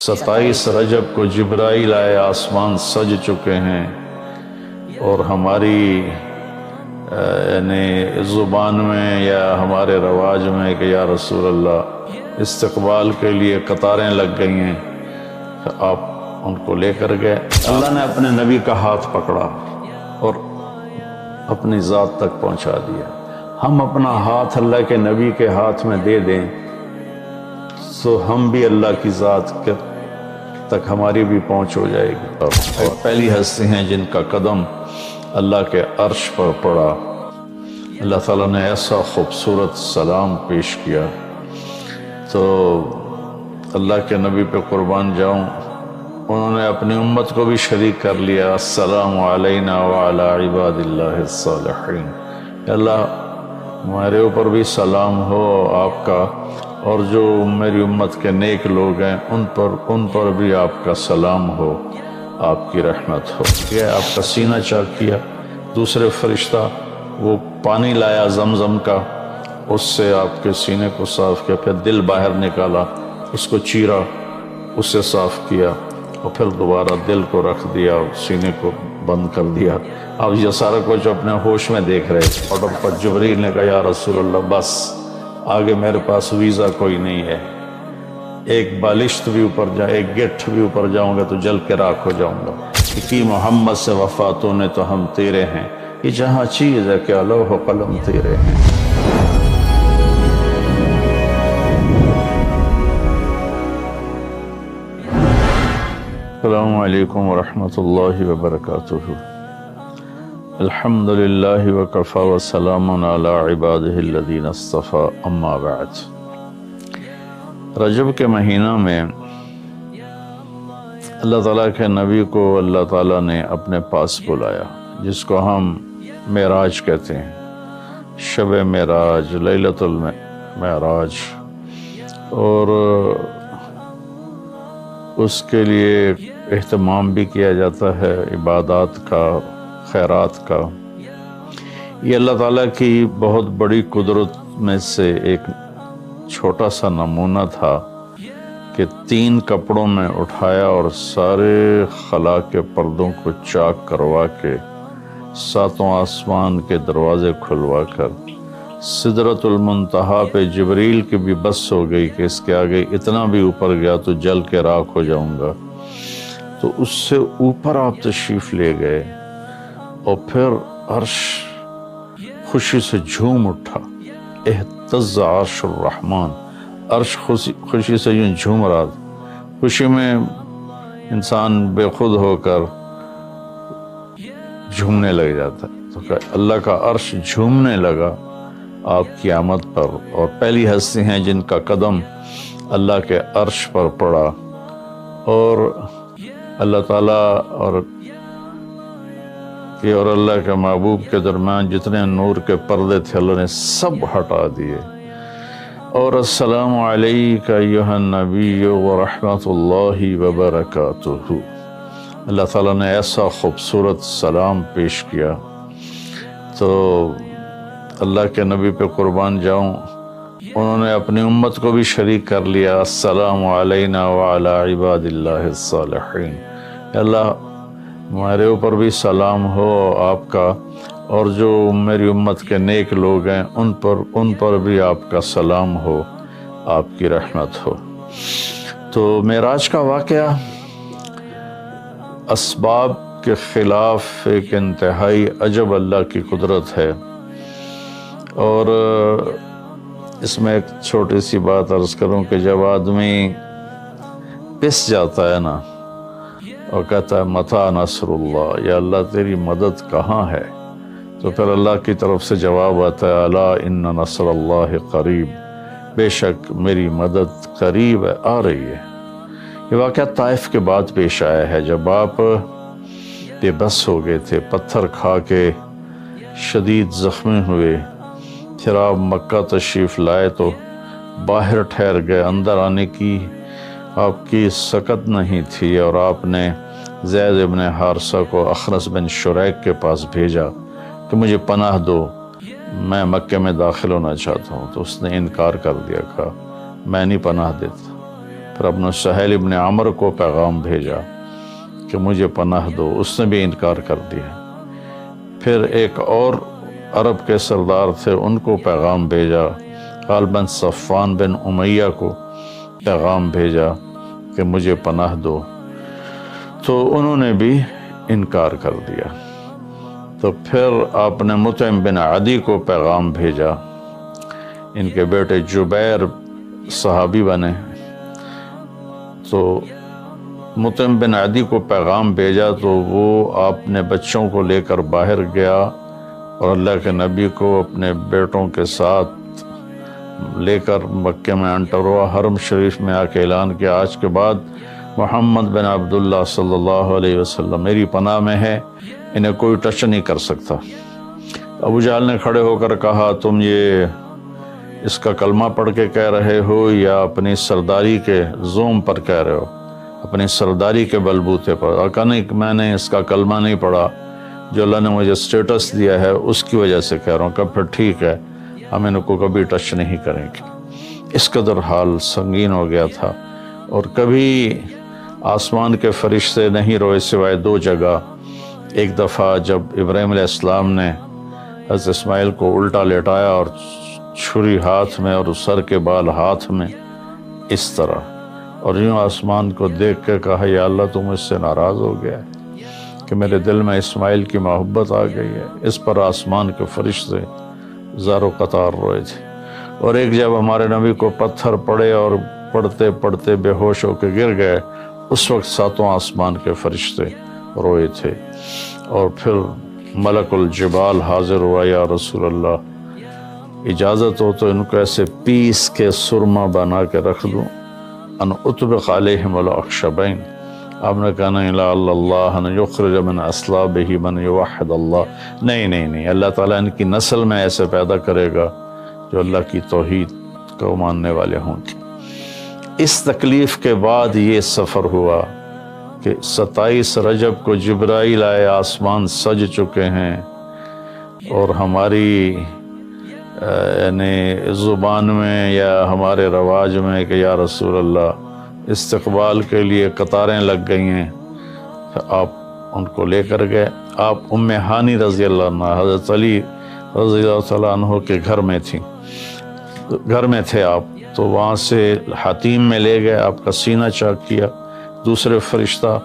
27 رجب کو جبرائیل آئے، آسمان سج چکے ہیں اور ہماری یعنی زبان میں یا ہمارے رواج میں کہ یا رسول اللہ استقبال کے لیے قطاریں لگ گئی ہیں، آپ ان کو لے کر گئے۔ اللہ نے اپنے نبی کا ہاتھ پکڑا اور اپنی ذات تک پہنچا دیا۔ ہم اپنا ہاتھ اللہ کے نبی کے ہاتھ میں دے دیں تو ہم بھی اللہ کی ذات تک ہماری بھی پہنچ ہو جائے گی۔ اور پہلی ہستی ہیں جن کا قدم اللہ کے عرش پر پڑا۔ اللہ تعالیٰ نے ایسا خوبصورت سلام پیش کیا، تو اللہ کے نبی پہ قربان جاؤں، انہوں نے اپنی امت کو بھی شریک کر لیا۔ السلام علینا وعلی عباد اللہ الصالحین۔ اللہ ہمارے اوپر بھی سلام ہو آپ کا، اور جو میری امت کے نیک لوگ ہیں ان پر بھی آپ کا سلام ہو، آپ کی رحمت ہو۔ یہ آپ کا سینہ چاک کیا، دوسرے فرشتہ وہ پانی لایا زمزم کا، اس سے آپ کے سینے کو صاف کیا، پھر دل باہر نکالا، اس کو چیرا، اس سے صاف کیا، اور پھر دوبارہ دل کو رکھ دیا اور سینے کو بند کر دیا۔ اب یہ سارا کچھ اپنے ہوش میں دیکھ رہے تھے۔ اور پر جبریل نے کہا یا رسول اللہ بس آگے میرے پاس ویزا کوئی نہیں ہے، ایک بالشت بھی اوپر جائے، ایک گٹھ بھی اوپر جاؤں گا تو جل کے راکھ ہو جاؤں گا۔ کہ محمد سے وفاتوں نے تو ہم تیرے ہیں، یہ جہاں چیز ہے کہ لوح و قلم تیرے ہیں۔ السلام علیکم ورحمۃ اللہ وبرکاتہ۔ الحمد للہ وکفی وسلام علی عبادہ الذین اصطفی، اما بعد۔ رجب کے مہینہ میں اللہ تعالیٰ کے نبی کو اللہ تعالیٰ نے اپنے پاس بلایا، جس کو ہم معراج کہتے ہیں، شب معراج، لیلۃ المعراج، اور اس کے لیے اہتمام بھی کیا جاتا ہے، عبادات کا، خیرات کا۔ یہ اللہ تعالیٰ کی بہت بڑی قدرت میں سے ایک چھوٹا سا نمونہ تھا کہ 3 کپڑوں میں اٹھایا اور سارے خلا کے پردوں کو چاک کروا کے 7 آسمان کے دروازے کھلوا کر سدرۃ المنتہا پہ جبریل کی بھی بس ہو گئی کہ اس کے آگے اتنا بھی اوپر گیا تو جل کے راکھ ہو جاؤں گا، تو اس سے اوپر آپ تشریف لے گئے، اور پھر عرش خوشی سے جھوم اٹھا، اہتز عرش الرحمن، عرش خوشی سے یوں جھوم رہا تھا۔ خوشی میں انسان بے خود ہو کر جھومنے لگ جاتا ہے، تو اللہ کا عرش جھومنے لگا آپ کی آمد پر۔ اور پہلی ہستی ہیں جن کا قدم اللہ کے عرش پر پڑا، اور اللہ تعالیٰ اور اللہ کے محبوب کے درمیان جتنے نور کے پردے تھے اللہ نے سب ہٹا دیے۔ اور السلام علیک ایھا النبی ورحمۃ اللہ وبرکاتہ۔ اللہ تعالیٰ نے ایسا خوبصورت سلام پیش کیا، تو اللہ کے نبی پہ قربان جاؤں، انہوں نے اپنی امت کو بھی شریک کر لیا۔ السلام علینا وعلی عباد اللہ الصالحین۔ اللہ ہمارے اوپر بھی سلام ہو آپ کا، اور جو میری امت کے نیک لوگ ہیں ان پر بھی آپ کا سلام ہو، آپ کی رحمت ہو۔ تو معراج کا واقعہ اسباب کے خلاف ایک انتہائی عجب اللہ کی قدرت ہے، اور اس میں ایک چھوٹی سی بات عرض کروں کہ جب آدمی پس جاتا ہے نا اور کہتا ہے متی نصر اللہ، یا اللہ تیری مدد کہاں ہے، تو پھر اللہ کی طرف سے جواب آتا ہے الا ان نصر اللہ قریب، بے شک میری مدد قریب ہے، آ رہی ہے۔ یہ واقعہ طائف کے بعد پیش آیا ہے، جب آپ بے بس ہو گئے تھے، پتھر کھا کے شدید زخمی ہوئے، پھر آپ مکہ تشریف لائے تو باہر ٹھہر گئے، اندر آنے کی آپ کی سکت نہیں تھی، اور آپ نے زید ابن حارثہ کو اخنس بن شریک کے پاس بھیجا کہ مجھے پناہ دو، میں مکہ میں داخل ہونا چاہتا ہوں، تو اس نے انکار کر دیا، کہا میں نہیں پناہ دیتا۔ پھر اپنے سہیل ابن عمر کو پیغام بھیجا کہ مجھے پناہ دو، اس نے بھی انکار کر دیا۔ پھر ایک اور عرب کے سردار تھے، ان کو پیغام بھیجا، غالباً صفوان بن امیہ کو پیغام بھیجا کہ مجھے پناہ دو، تو انہوں نے بھی انکار کر دیا۔ تو پھر آپ نے مطعم بن عدی کو پیغام بھیجا، ان کے بیٹے جبیر صحابی بنے، تو مطعم بن عدی کو پیغام بھیجا تو وہ آپ نے بچوں کو لے کر باہر گیا اور اللہ کے نبی کو اپنے بیٹوں کے ساتھ لے کر مکے میں انٹر ہوا، حرم شریف میں آ کے اعلان کیا آج کے بعد محمد بن عبداللہ صلی اللہ علیہ وسلم میری پناہ میں ہے، انہیں کوئی ٹچ نہیں کر سکتا۔ ابو جہل نے کھڑے ہو کر کہا تم یہ اس کا کلمہ پڑھ کے کہہ رہے ہو یا اپنی سرداری کے زوم پر کہہ رہے ہو، اپنی سرداری کے بلبوتے پر؟ کہا نہیں، میں نے اس کا کلمہ نہیں پڑھا، جو اللہ نے مجھے سٹیٹس دیا ہے اس کی وجہ سے کہہ رہا ہوں۔ کہ پھر ٹھیک ہے، ہم ان کو کبھی ٹچ نہیں کریں گے۔ اس قدر حال سنگین ہو گیا تھا، اور کبھی آسمان کے فرشتے نہیں روئے سوائے دو جگہ۔ ایک دفعہ جب ابراہیم علیہ السلام نے حضرت اسماعیل کو الٹا لیٹایا اور چھری ہاتھ میں اور سر کے بال ہاتھ میں اس طرح، اور یوں آسمان کو دیکھ کے کہا یا اللہ تو مجھ سے ناراض ہو گیا ہے کہ میرے دل میں اسماعیل کی محبت آ گئی ہے۔ اس پر آسمان کے فرشتے زار و قطار روئے تھے۔ اور ایک جب ہمارے نبی کو پتھر پڑے اور پڑھتے پڑھتے بے ہوش ہو کے گر گئے، اس وقت ساتوں آسمان کے فرشتے روئے تھے۔ اور پھر ملک الجبال حاضر ہوا، یا رسول اللہ اجازت ہو تو ان کو ایسے پیس کے سرما بنا کے رکھ دوں، ان اطبق علیہم الاخشبین۔ آپ نے کہا نہیں، لا اللہ ان یخرج من اصلابہ من یوحد اللہ، نہیں، اللہ تعالیٰ ان کی نسل میں ایسے پیدا کرے گا جو اللہ کی توحید کو ماننے والے ہوں گے۔ اس تکلیف کے بعد یہ سفر ہوا کہ 27 رجب کو جبرائیل آئے، آسمان سج چکے ہیں، اور ہماری یعنی زبان میں یا ہمارے رواج میں کہ یا رسول اللہ استقبال کے لیے قطاریں لگ گئی ہیں، آپ ان کو لے کر گئے۔ آپ ام ہانی رضی اللہ عنہ حضرت علی رضی اللہ تعالیٰ عنہ کے گھر میں تھے آپ، تو وہاں سے حتیم میں لے گئے، آپ کا سینہ چاک کیا۔ دوسرے فرشتہ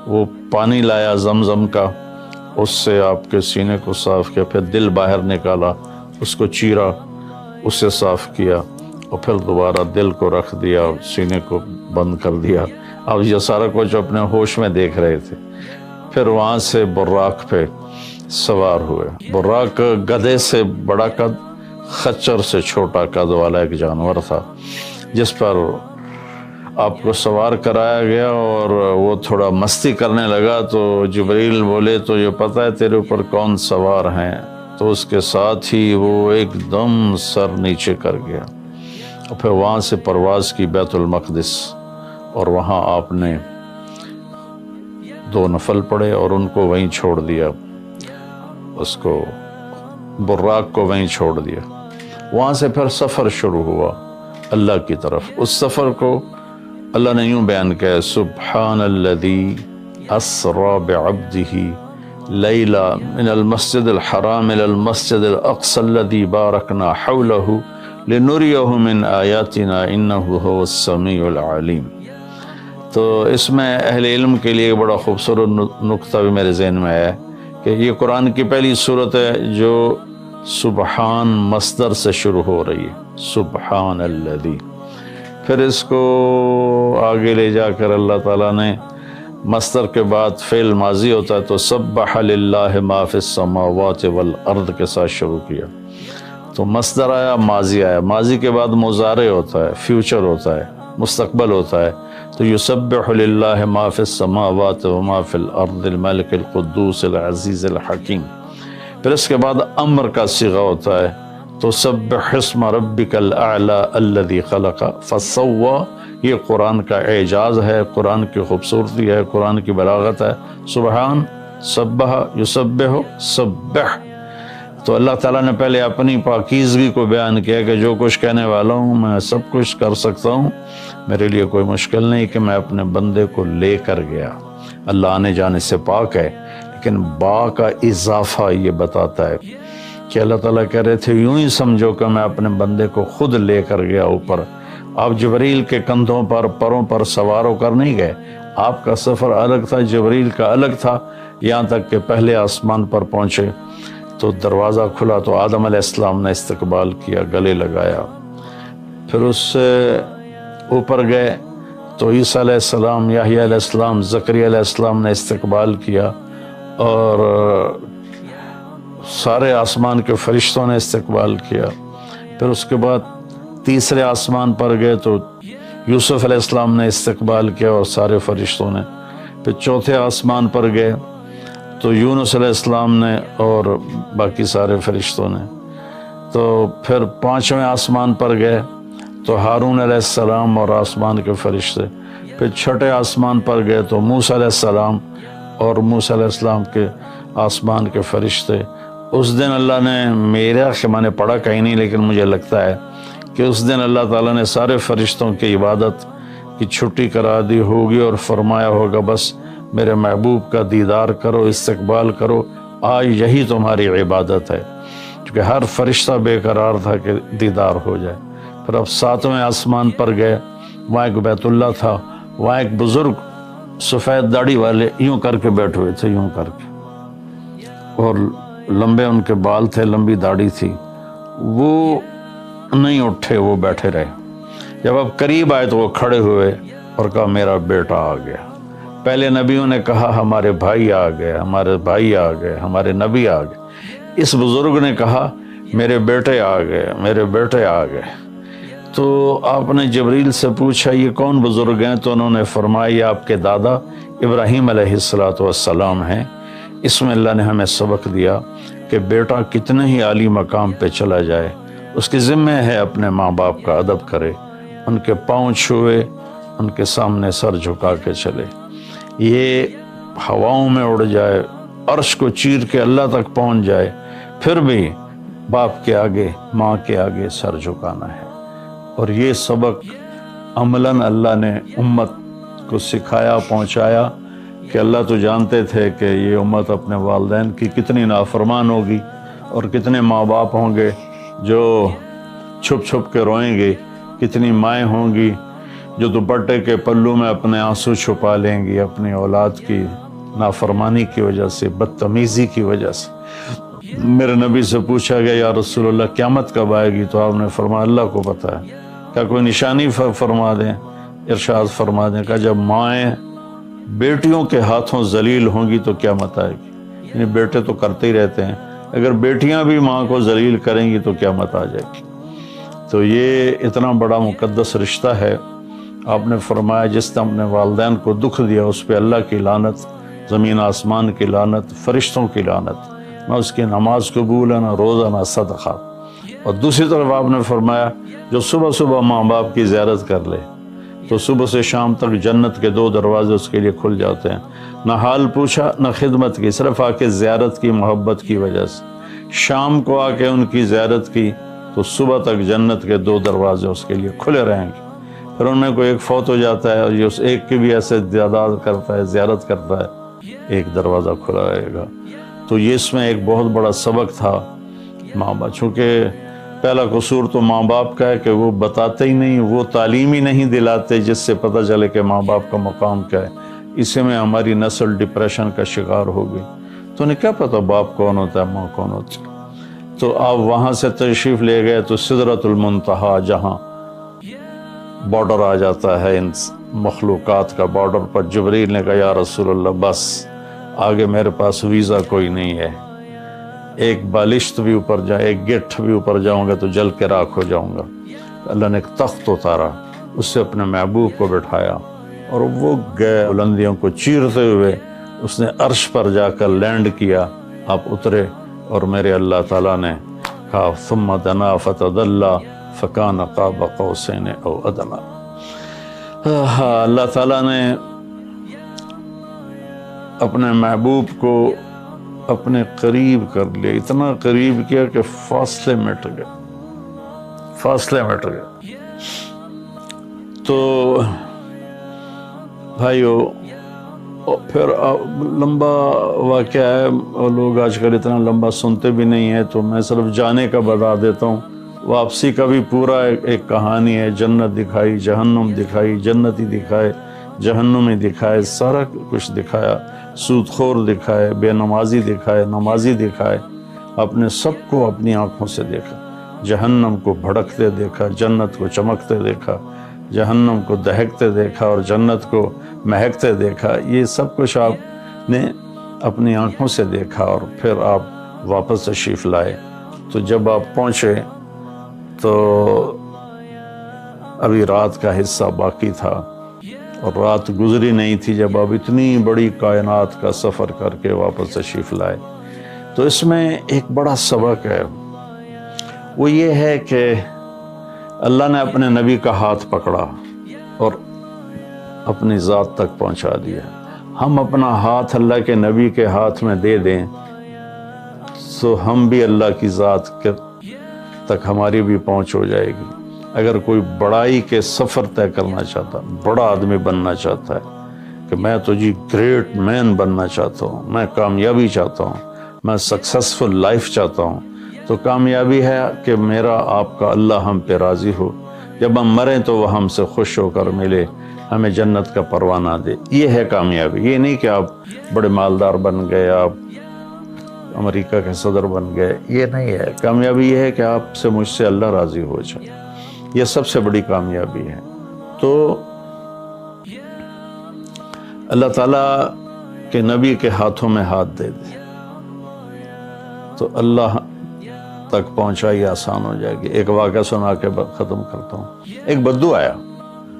وہ پانی لایا زمزم کا، اس سے آپ کے سینے کو صاف کیا، پھر دل باہر نکالا، اس کو چیرا، اسے صاف کیا، اور پھر دوبارہ دل کو رکھ دیا، سینے کو بند کر دیا۔ اب یہ سارا کچھ اپنے ہوش میں دیکھ رہے تھے۔ پھر وہاں سے براق پہ سوار ہوئے۔ براق گدھے سے بڑا قد، خچر سے چھوٹا قد والا ایک جانور تھا، جس پر آپ کو سوار کرایا گیا، اور وہ تھوڑا مستی کرنے لگا تو جبریل بولے تو یہ پتہ ہے تیرے اوپر کون سوار ہیں؟ تو اس کے ساتھ ہی وہ ایک دم سر نیچے کر گیا، اور پھر وہاں سے پرواز کی بیت المقدس، اور وہاں آپ نے 2 نفل پڑھے اور ان کو وہیں چھوڑ دیا، اس کو براق کو وہیں چھوڑ دیا۔ وہاں سے پھر سفر شروع ہوا اللہ کی طرف۔ اس سفر کو اللہ نے یوں بیان کیا، سبحان الذی اسری بعبدہ لیلا من المسجد الحرام الى المسجد الاقصى الذی بارکنا حولہ لنریہ من آیاتنا انہ هو السمیع العلیم۔ تو اس میں اہل علم کے لیے بڑا خوبصورت نقطہ بھی میرے ذہن میں ہے کہ یہ قرآن کی پہلی صورت ہے جو سبحان مصدر سے شروع ہو رہی ہے، سبحان الذی۔ پھر اس کو آگے لے جا کر اللہ تعالیٰ نے مصدر کے بعد فعل ماضی ہوتا ہے تو سبح للہ ما فی السماوات والارض کے ساتھ شروع کیا، تو مصدر آیا، ماضی آیا، ماضی کے بعد مضارع ہوتا ہے، فیوچر ہوتا ہے، مستقبل ہوتا ہے، تو یسبح للہ ما فی السماوات وما فی الارض الملک القدوس العزیز الحکیم۔ پھر اس کے بعد امر کا صیغہ ہوتا ہے، تو سبح اسم ربک الاعلی الذی خلق فسوی۔ یہ قرآن کا اعجاز ہے، قرآن کی خوبصورتی ہے، قرآن کی بلاغت ہے۔ سبحان، سبح، یسبح، سبح۔ تو اللہ تعالیٰ نے پہلے اپنی پاکیزگی کو بیان کیا کہ جو کچھ کہنے والا ہوں میں سب کچھ کر سکتا ہوں، میرے لیے کوئی مشکل نہیں کہ میں اپنے بندے کو لے کر گیا۔ اللہ آنے جانے سے پاک ہے، لیکن با کا اضافہ یہ بتاتا ہے کہ اللہ تعالیٰ کہہ رہے تھے یوں ہی سمجھو کہ میں اپنے بندے کو خود لے کر گیا اوپر۔ آپ جبریل کے کندھوں پر پروں پر سوار ہو کر نہیں گئے، آپ کا سفر الگ تھا، جبریل کا الگ تھا، یہاں تک کہ پہلے آسمان پر پہنچے تو دروازہ کھلا تو آدم علیہ السلام نے استقبال کیا، گلے لگایا۔ پھر اس سے اوپر گئے تو عیسیٰ علیہ السلام، یحییٰ علیہ السلام، زکریا علیہ السلام نے استقبال کیا، اور سارے آسمان کے فرشتوں نے استقبال کیا۔ پھر اس کے بعد تیسرے آسمان پر گئے تو یوسف علیہ السلام نے استقبال کیا اور سارے فرشتوں نے۔ پھر چوتھے آسمان پر گئے تو یونس علیہ السلام نے اور باقی سارے فرشتوں نے۔ تو پھر پانچویں آسمان پر گئے تو ہارون علیہ السلام اور آسمان کے فرشتے۔ پھر چھٹے آسمان پر گئے تو موسیٰ علیہ السلام اور موسیٰ علیہ السلام کے آسمان کے فرشتے۔ اس دن اللہ نے، میرا کہ میں نے پڑھا کہیں نہیں لیکن مجھے لگتا ہے کہ اس دن اللہ تعالیٰ نے سارے فرشتوں کی عبادت کی چھٹی کرا دی ہوگی اور فرمایا ہوگا بس میرے محبوب کا دیدار کرو، استقبال کرو، آج یہی تمہاری عبادت ہے، کیونکہ ہر فرشتہ بے قرار تھا کہ دیدار ہو جائے۔ پھر اب ساتویں آسمان پر گئے، وہاں ایک بیت اللہ تھا، وہاں ایک بزرگ سفید داڑھی والے یوں کر کے بیٹھے ہوئے تھے، یوں کر کے، اور لمبے ان کے بال تھے، لمبی داڑھی تھی، وہ نہیں اٹھے، وہ بیٹھے رہے۔ جب اب قریب آئے تو وہ کھڑے ہوئے اور کہا میرا بیٹا آ گیا۔ پہلے نبیوں نے کہا ہمارے بھائی آ گئے، ہمارے بھائی آ گئے، ہمارے نبی آ گئے۔ اس بزرگ نے کہا میرے بیٹے آ گئے، میرے بیٹے آ گئے۔ تو آپ نے جبریل سے پوچھا یہ کون بزرگ ہیں؟ تو انہوں نے فرمایا یہ آپ کے دادا ابراہیم علیہ السلام ہیں۔ اس میں اللہ نے ہمیں سبق دیا کہ بیٹا کتنے ہی عالی مقام پہ چلا جائے، اس کے ذمہ ہے اپنے ماں باپ کا ادب کرے، ان کے پاؤں چھوئے، ان کے سامنے سر جھکا کے چلے۔ یہ ہواؤں میں اڑ جائے، عرش کو چیر کے اللہ تک پہنچ جائے، پھر بھی باپ کے آگے، ماں کے آگے سر جھکانا ہے۔ اور یہ سبق عملاً اللہ نے امت کو سکھایا، پہنچایا کہ اللہ تو جانتے تھے کہ یہ امت اپنے والدین کی کتنی نافرمان ہوگی، اور کتنے ماں باپ ہوں گے جو چھپ چھپ کے روئیں گے، کتنی مائیں ہوں گی جو دوپٹے کے پلو میں اپنے آنسو چھپا لیں گی اپنی اولاد کی نافرمانی کی وجہ سے، بدتمیزی کی وجہ سے۔ میرے نبی سے پوچھا گیا یا رسول اللہ قیامت کب آئے گی؟ تو آپ نے فرمایا اللہ کو پتہ ہے، کیا کوئی نشانی فرما دیں؟ ارشاد فرما دیں کہ جب مائیں بیٹیوں کے ہاتھوں ذلیل ہوں گی تو قیامت آئے گی۔ یعنی بیٹے تو کرتے ہی رہتے ہیں، اگر بیٹیاں بھی ماں کو ذلیل کریں گی تو قیامت آ جائے گی۔ تو یہ اتنا بڑا مقدس رشتہ ہے۔ آپ نے فرمایا جس نے اپنے والدین کو دکھ دیا اس پہ اللہ کی لعنت، زمین آسمان کی لعنت، فرشتوں کی لعنت، نہ اس کی نماز قبول ہے، نہ روزہ، نہ صدقہ۔ اور دوسری طرف آپ نے فرمایا جو صبح صبح ماں باپ کی زیارت کر لے تو صبح سے شام تک جنت کے 2 دروازے اس کے لیے کھل جاتے ہیں۔ نہ حال پوچھا نہ خدمت کی، صرف آ کے زیارت کی محبت کی وجہ سے۔ شام کو آ کے ان کی زیارت کی تو صبح تک جنت کے 2 دروازے اس کے لیے کھلے رہیں گے۔ پھر ان میں کوئی ایک فوت ہو جاتا ہے اور یہ اس ایک کی بھی ایسے تعداد کرتا ہے، زیارت کرتا ہے، ایک دروازہ کھلا رہے گا۔ تو یہ اس میں ایک بہت بڑا سبق تھا ماں باپ، چونکہ پہلا قصور تو ماں باپ کا ہے کہ وہ بتاتے ہی نہیں، وہ تعلیم ہی نہیں دلاتے جس سے پتہ چلے کہ ماں باپ کا مقام کیا ہے۔ اسی میں ہماری نسل ڈپریشن کا شکار ہو گئی۔ تو انہیں کیا پتہ باپ کون ہوتا ہے، ماں کون ہوتی ہے؟ تو آپ وہاں سے تشریف لے گئے تو سدرۃ المنتہا، جہاں بارڈر آ جاتا ہے ان مخلوقات کا، بارڈر پر جبریل نے کہا یا رسول اللہ بس آگے میرے پاس ویزا کوئی نہیں ہے، ایک بالشت بھی اوپر جائے، ایک گٹھ بھی اوپر جاؤں گا تو جل کے راکھ ہو جاؤں گا۔ اللہ نے ایک تخت اتارا، اس سے اپنے محبوب کو بٹھایا اور وہ گئے بلندیوں کو چیرتے ہوئے، اس نے عرش پر جا کر لینڈ کیا، آپ اترے اور میرے اللہ تعالیٰ نے کہا ثم دنا فتدلی فکان قاب قوسین او ادنی۔ اللہ تعالیٰ نے اپنے محبوب کو اپنے قریب کر لیا، اتنا قریب کیا کہ فاصلے مٹ گئے، فاصلے مٹ گئے۔ تو بھائیو پھر لمبا واقعہ ہے، اور لوگ آج کل اتنا لمبا سنتے بھی نہیں ہیں، تو میں صرف جانے کا بتا دیتا ہوں۔ واپسی کا بھی پورا ایک کہانی ہے، جنت دکھائی، جہنم دکھائی، جنتی دکھائے، جہنمی دکھائے، سارا کچھ دکھایا، سود خور دکھائے، بے نمازی دکھائے، نمازی دکھائے، اپنے سب کو اپنی آنکھوں سے دیکھا، جہنم کو بھڑکتے دیکھا، جنت کو چمکتے دیکھا، جہنم کو دہکتے دیکھا اور جنت کو مہکتے دیکھا۔ یہ سب کچھ آپ نے اپنی آنکھوں سے دیکھا، اور پھر آپ واپس تشریف لائے۔ تو جب آپ پہنچے تو ابھی رات کا حصہ باقی تھا، اور رات گزری نہیں تھی جب آپ اتنی بڑی کائنات کا سفر کر کے واپس تشریف لائے۔ تو اس میں ایک بڑا سبق ہے، وہ یہ ہے کہ اللہ نے اپنے نبی کا ہاتھ پکڑا اور اپنی ذات تک پہنچا دیا۔ ہم اپنا ہاتھ اللہ کے نبی کے ہاتھ میں دے دیں تو ہم بھی اللہ کی ذات تک ہماری بھی پہنچ ہو جائے گی۔ اگر کوئی بڑائی کے سفر طے کرنا چاہتا، بڑا آدمی بننا چاہتا ہے کہ میں تو جی گریٹ مین بننا چاہتا ہوں، میں کامیابی چاہتا ہوں، میں سکسیسفل لائف چاہتا ہوں، تو کامیابی ہے کہ میرا آپ کا اللہ ہم پہ راضی ہو، جب ہم مریں تو وہ ہم سے خوش ہو کر ملے، ہمیں جنت کا پروانہ دے۔ یہ ہے کامیابی۔ یہ نہیں کہ آپ بڑے مالدار بن گئے، آپ امریکہ کے صدر بن گئے، یہ نہیں ہے کامیابی۔ یہ ہے کہ آپ سے مجھ سے اللہ راضی ہو جائے، یہ سب سے بڑی کامیابی ہے۔ تو اللہ تعالیٰ کے نبی کے ہاتھوں میں ہاتھ دے دے تو اللہ تک پہنچائی آسان ہو جائے گی۔ ایک واقعہ سنا کے ختم کرتا ہوں۔ ایک بدو آیا،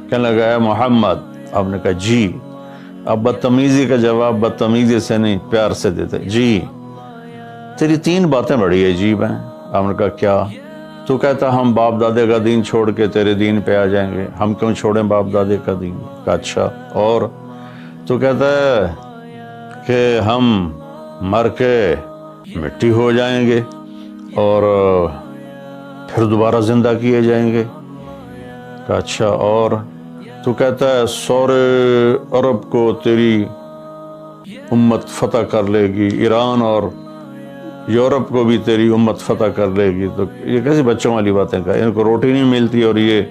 کہنے لگا ہے محمد، آپ نے کہا جی۔ اب بدتمیزی کا جواب بدتمیزی سے نہیں، پیار سے دیتے، جی تیری 3 باتیں بڑی عجیب ہیں۔ آپ نے کہا کیا؟ تو کہتا ہم باپ دادے کا دین چھوڑ کے تیرے دین پہ آ جائیں گے۔ ہم کیوں چھوڑیں باپ دادے کا دین؟ کہا اچھا اور؟ تو کہتا ہے کہ ہم مر کے مٹی ہو جائیں گے اور پھر دوبارہ زندہ کیے جائیں گے۔ کہا اچھا اور؟ تو کہتا ہے سورے عرب کو تیری امت فتح کر لے گی، ایران اور یورپ کو بھی تیری امت فتح کر لے گی۔ تو یہ کیسی بچوں والی باتیں کہا، ان کو روٹی نہیں ملتی اور یہ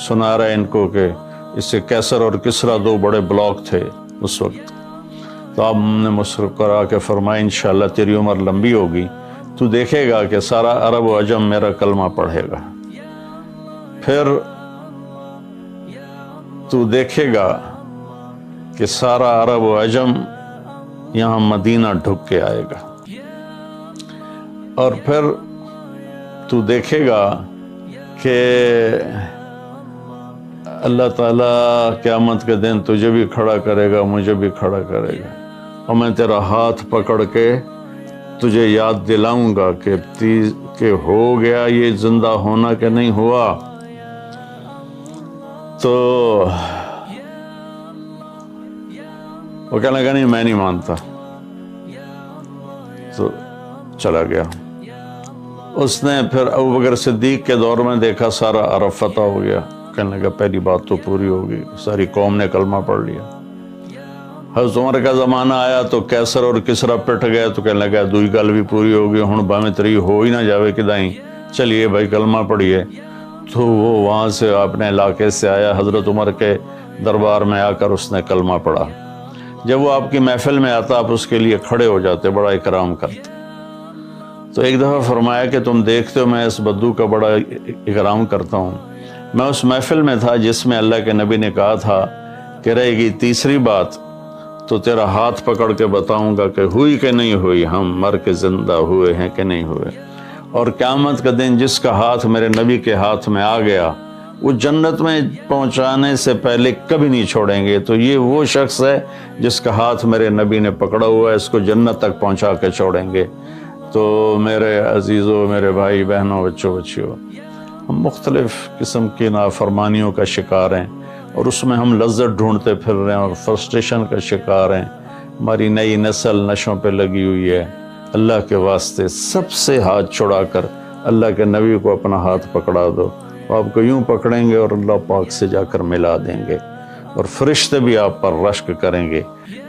سنا رہا ہے ان کو کہ اس سے کیسر اور کسرا 2 بڑے بلاک تھے اس وقت۔ تو آپ نے مسکرا کے فرمایا انشاءاللہ تیری عمر لمبی ہوگی، تو دیکھے گا کہ سارا عرب و عجم میرا کلمہ پڑھے گا، پھر تو دیکھے گا کہ سارا عرب و عجم یہاں مدینہ ڈھک کے آئے گا، اور پھر تو دیکھے گا کہ اللہ تعالیٰ قیامت کے دن تجھے بھی کھڑا کرے گا، مجھے بھی کھڑا کرے گا، اور میں تیرا ہاتھ پکڑ کے تجھے یاد دلاؤں گا کہ ہو گیا یہ زندہ ہونا کہ نہیں ہوا۔ تو وہ کہنے لگا نہیں میں نہیں مانتا، تو چلا گیا۔ اس نے پھر ابوبکر صدیق کے دور میں دیکھا سارا عرب فتح ہو گیا، کہنے لگا پہلی بات تو پوری ہوگی، ساری قوم نے کلمہ پڑھ لیا۔ حضرت عمر کا زمانہ آیا تو کیسر اور کسرا پٹ گئے، تو کہنے لگا دوئی گل بھی پوری ہوگی، ہن باویں تری ہو ہی نہ جاوے کدائیں، چلیے بھائی کلمہ پڑھیے۔ تو وہ وہاں سے اپنے علاقے سے آیا، حضرت عمر کے دربار میں آ کر اس نے کلمہ پڑھا۔ جب وہ آپ کی محفل میں آتا آپ اس کے لیے کھڑے ہو جاتے، بڑا اکرام کرتے۔ تو ایک دفعہ فرمایا کہ تم دیکھتے ہو میں اس بدو کا بڑا اکرام کرتا ہوں، میں اس محفل میں تھا جس میں اللہ کے نبی نے کہا تھا کہ رہے گی تیسری بات تو تیرا ہاتھ پکڑ کے بتاؤں گا کہ ہوئی کہ نہیں ہوئی، ہم مر کے زندہ ہوئے ہیں کہ نہیں ہوئے۔ اور قیامت کا دن جس کا ہاتھ میرے نبی کے ہاتھ میں آ گیا وہ جنت میں پہنچانے سے پہلے کبھی نہیں چھوڑیں گے۔ تو یہ وہ شخص ہے جس کا ہاتھ میرے نبی نے پکڑا ہوا ہے، اس کو جنت تک پہنچا کے چھوڑیں گے۔ تو میرے عزیزوں، میرے بھائی بہنوں، بچوں بچیوں، ہم مختلف قسم کی نافرمانیوں کا شکار ہیں اور اس میں ہم لذت ڈھونڈتے پھر رہے ہیں اور فرسٹریشن کا شکار ہیں۔ ہماری نئی نسل نشوں پہ لگی ہوئی ہے، اللہ کے واسطے سب سے ہاتھ چھڑا کر اللہ کے نبی کو اپنا ہاتھ پکڑا دو، وہ آپ کو یوں پکڑیں گے اور اللہ پاک سے جا کر ملا دیں گے، اور فرشتے بھی آپ پر رشک کریں گے۔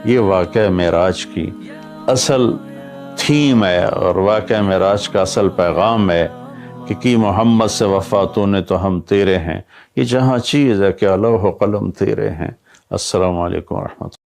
یہ واقعہ معراج کی اصل تھیم ہے، اور واقعہ معراج کا اصل پیغام ہے کہ کی محمد سے وفاتوں نے تو ہم تیرے ہیں۔ یہ جہاں چیز ہے کہ لوح و قلم تیرے ہیں۔ السلام علیکم ورحمۃ اللہ۔